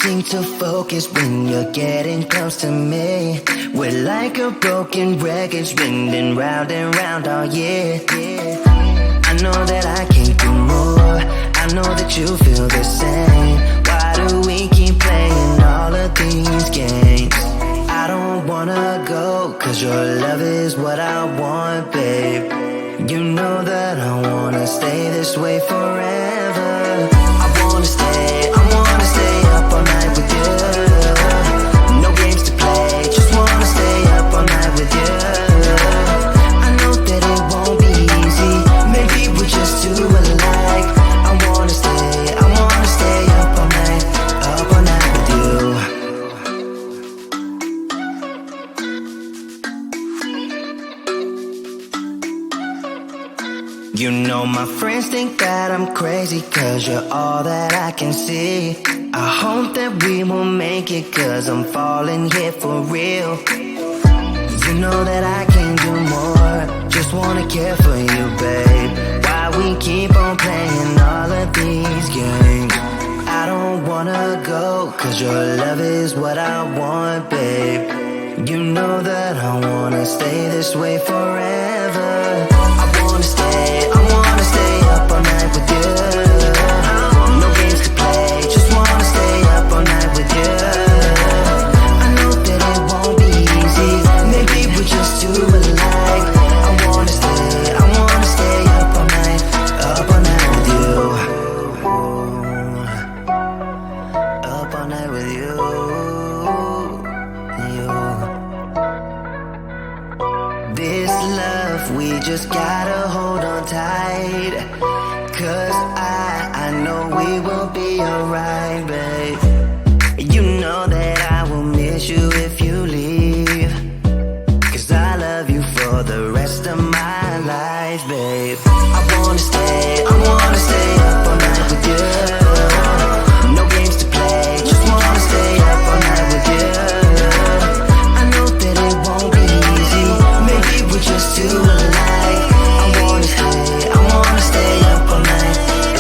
seem to focus when you're getting close to me. We're like a broken record spinning round and round all year. I know that I can't do more, I know that you feel the same. Why do we keep playing all of these games? I don't wanna go, cause your love is what I want, babe. You know that I wanna stay this way forever. I wanna stay up all night with you. No games to play, just wanna stay up all night with you. I know that it won't be easy, maybe we're just too alike. I wanna stay up all night with you. You know my friends think that I'm crazy, cause you're all that I can see. I hope that we will make it, cause I'm falling here for real. You know that I can't do more, just wanna care for you, babe. Why we keep on playing all of these games? I don't wanna go, cause your love is what I want, babe. You know that I wanna stay this way forever. I wanna stay up all night with you. No games to play, just wanna stay up all night with you. I know that it won't be easy, maybe we're just too alike. I wanna stay up all night with you. Up all night with you. This love, we just gotta hold on tight. Cause I know we will be alright, babe. You know that I will miss you if you leave. Cause I love you for the rest of my life, babe. I wanna stay up all night with you. No games to play, just wanna stay up all night with you. I know that it won't be easy, maybe we're just too alike. I wanna stay up all night with you.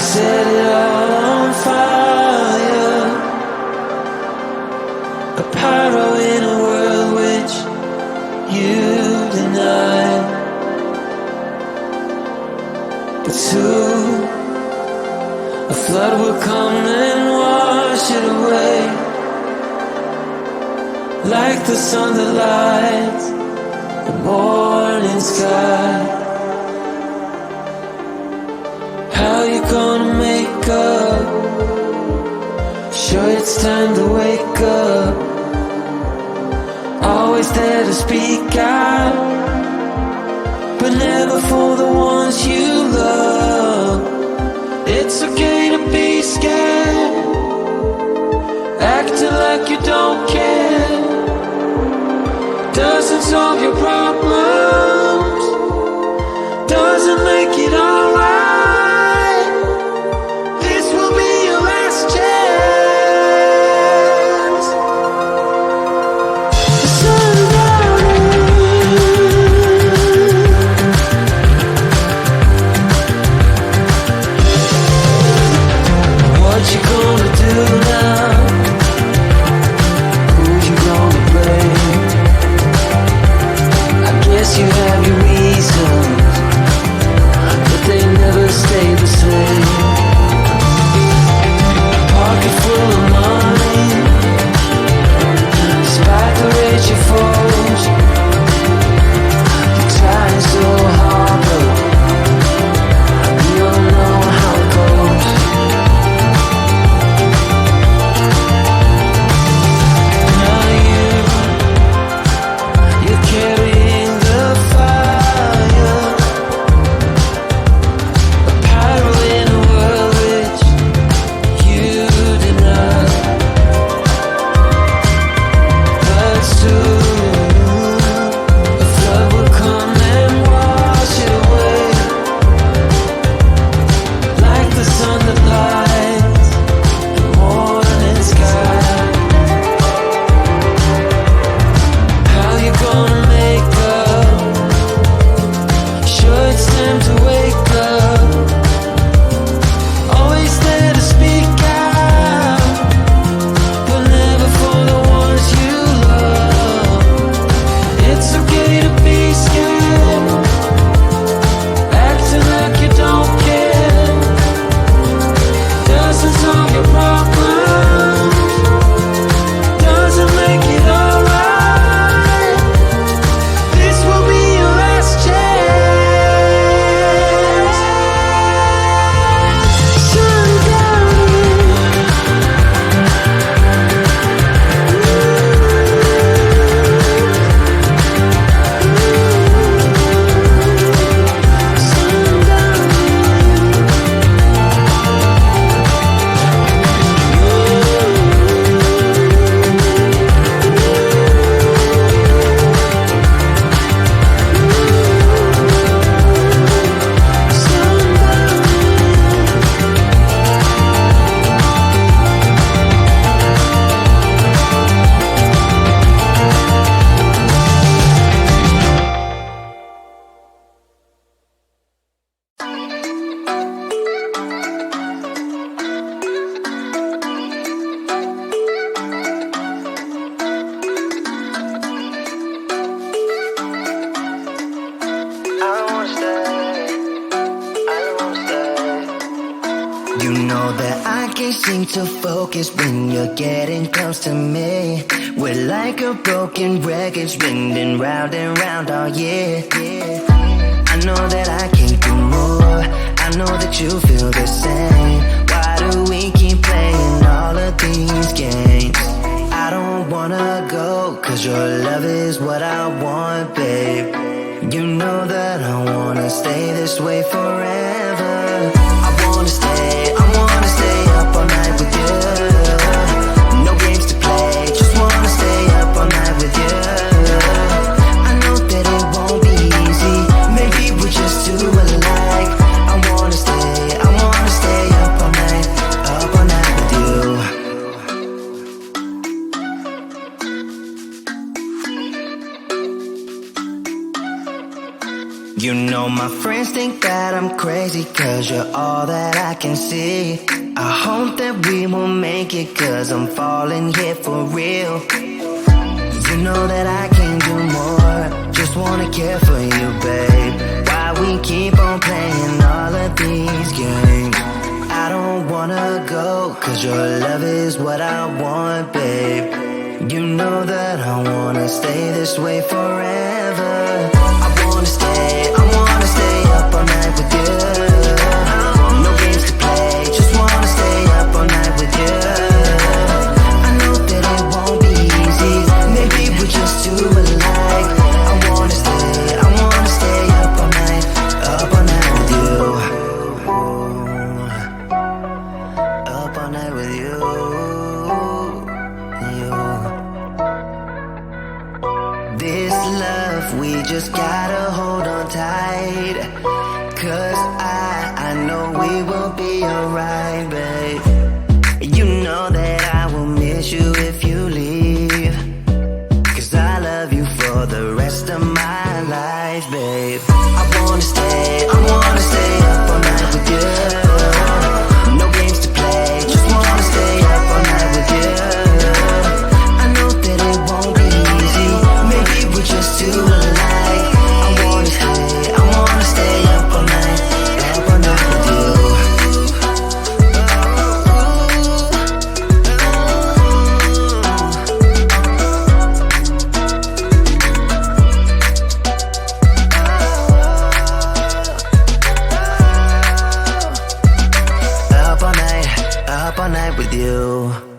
set it all on fire. A pyro in a world which you deny. But soon a flood will come and wash it away, like the sun that lights the morning sky. How you gonna make up? Sure it's time to wake up. Always there to speak out, but never for the ones you love. It's okay to be scared, acting like you don't care. Doesn't solve your problems, doesn't make it alright. This will be your last chance. What you gonna do now? Who you gonna blame? I guess you have your reasons, but they never stay the same. Pocket full of money, despite the rage you foes. You're trying so hard, but you don't know how it goes. Now you're carrying the fire, a pyro in a world which you deny. But soon a flood will come and wash it away, like the sun that lights the morning sky. How you gonna make up? Sure it's time to wake up. Always there to speak out, but never for the ones you love. It's okay to be scared, acting like you don't care. Doesn't solve your problems, doesn't make it alright. This will be your last chance. Sundown. You know that I can't seem to focus when you're getting close to me. We're like a broken record spinning round and round all year. I know that I can't do more, I know that you feel the same. Why do we keep playing all of these games? I don't wanna go, cause your love is what I want, babe. You know that I wanna stay this way forever. I wanna stay up all night with you. No games to play, just wanna stay up all night with you. I know that it won't be easy, maybe we're just too alike. I wanna stay up all night with you. You know my friends friends think that I'm crazy, cause you're all that I can see. I hope that we will make it, cause I'm falling here for real. You know that I can't do more, just wanna care for you, babe. Why we keep on playing all of these games? I don't wanna go, cause your love is what I want, babe. You know that I wanna stay this way forever. I wanna stay up all night with you. No games to play, just wanna stay up all night with you. I know that it won't be easy, maybe we're just too alike. I wanna stay up all night with you. Up all night with you. This love, we just gotta hold on tight. Cause I know we will be alright, babe. You know that I will miss you if you leave. Cause I love you for the rest of my life, babe. I wanna stay up all night with you. No games to play, just wanna stay up all night with you. I know that it won't be easy, maybe we're just too alike. I wanna stay up all night with you. Up all night with you.